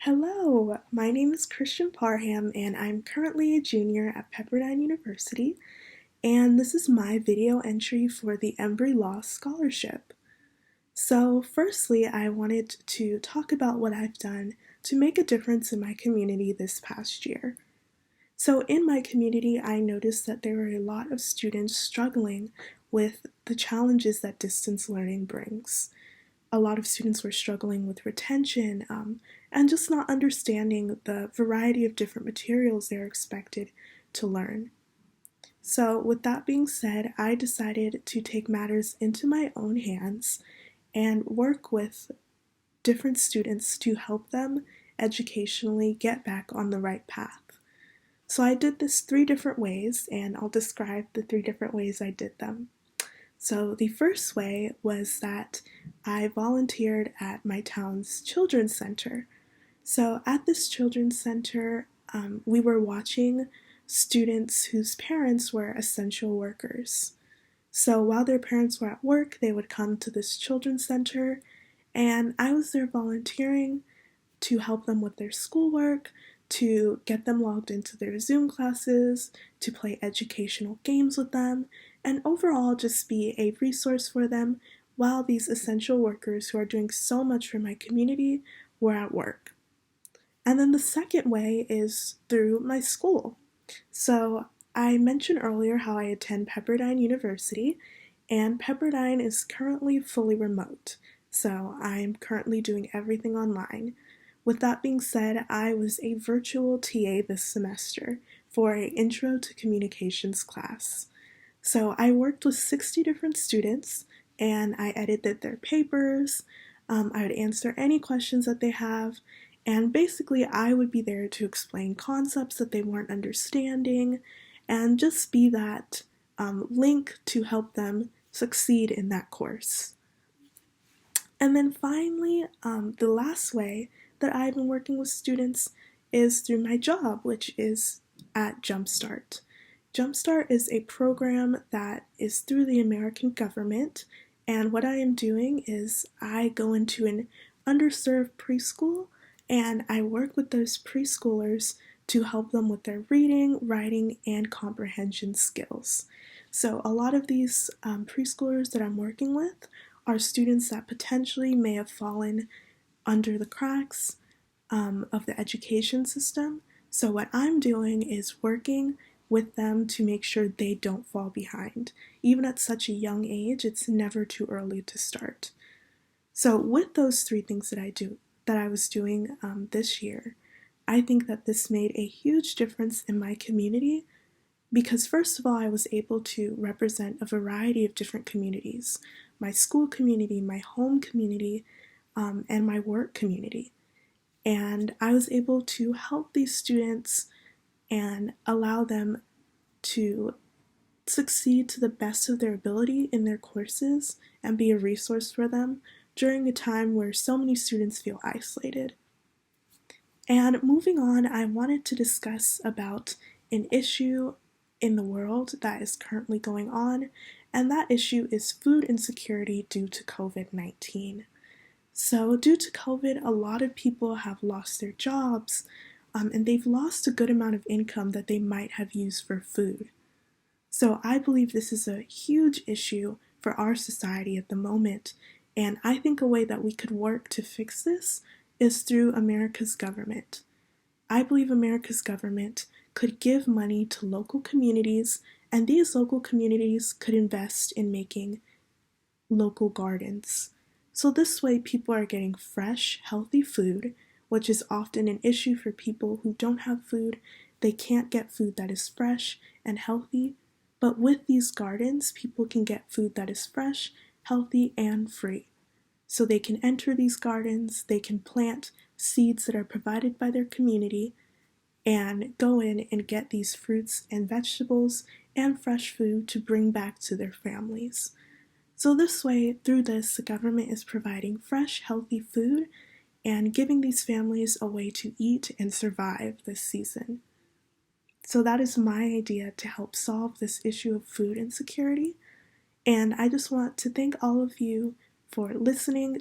Hello, my name is Christian Parham and I'm currently a junior at Pepperdine University, and this is my video entry for the Embry Law Scholarship. So firstly, I wanted to talk about what I've done to make a difference in my community this past year. So in my community, I noticed that there were a lot of students struggling with the challenges that distance learning brings. A lot of students were struggling with retention and just not understanding the variety of different materials they're expected to learn. So with that being said, I decided to take matters into my own hands and work with different students to help them educationally get back on the right path. So I did this 3 different ways, and I'll describe the 3 different ways I did them. So the first way was that I volunteered at my town's children's center. So at this children's center, we were watching students whose parents were essential workers. So while their parents were at work, they would come to this children's center, and I was there volunteering to help them with their schoolwork, to get them logged into their Zoom classes, to play educational games with them, and overall just be a resource for them while these essential workers who are doing so much for my community were at work. And then the second way is through my school. So I mentioned earlier how I attend Pepperdine University, and Pepperdine is currently fully remote. So I'm currently doing everything online. With that being said, I was a virtual TA this semester for an Intro to Communications class. So I worked with 60 different students, and I edited their papers. I would answer any questions that they have, and basically I would be there to explain concepts that they weren't understanding and just be that link to help them succeed in that course. And then finally, the last way that I've been working with students is through my job, which is at Jumpstart. Jumpstart is a program that is through the American government, and what I am doing is I go into an underserved preschool and I work with those preschoolers to help them with their reading, writing, and comprehension skills. So a lot of these preschoolers that I'm working with are students that potentially may have fallen under the cracks of the education system. So what I'm doing is working with them to make sure they don't fall behind. Even at such a young age, it's never too early to start. So with those 3 things that I was doing this year, I think that this made a huge difference in my community because first of all, I was able to represent a variety of different communities: my school community, my home community, and my work community. And I was able to help these students and allow them to succeed to the best of their ability in their courses and be a resource for them during a time where so many students feel isolated. And moving on, I wanted to discuss about an issue in the world that is currently going on, and that issue is food insecurity due to COVID-19. So due to COVID, a lot of people have lost their jobs, and they've lost a good amount of income that they might have used for food. So I believe this is a huge issue for our society at the moment, and I think a way that we could work to fix this is through America's government. I believe America's government could give money to local communities, and these local communities could invest in making local gardens. So this way people are getting fresh, healthy food, which is often an issue for people who don't have food. They can't get food that is fresh and healthy, but with these gardens, people can get food that is fresh, healthy, and free. So they can enter these gardens, they can plant seeds that are provided by their community, and go in and get these fruits and vegetables and fresh food to bring back to their families. So this way, through this, the government is providing fresh, healthy food and giving these families a way to eat and survive this season. So that is my idea to help solve this issue of food insecurity. And I just want to thank all of you for listening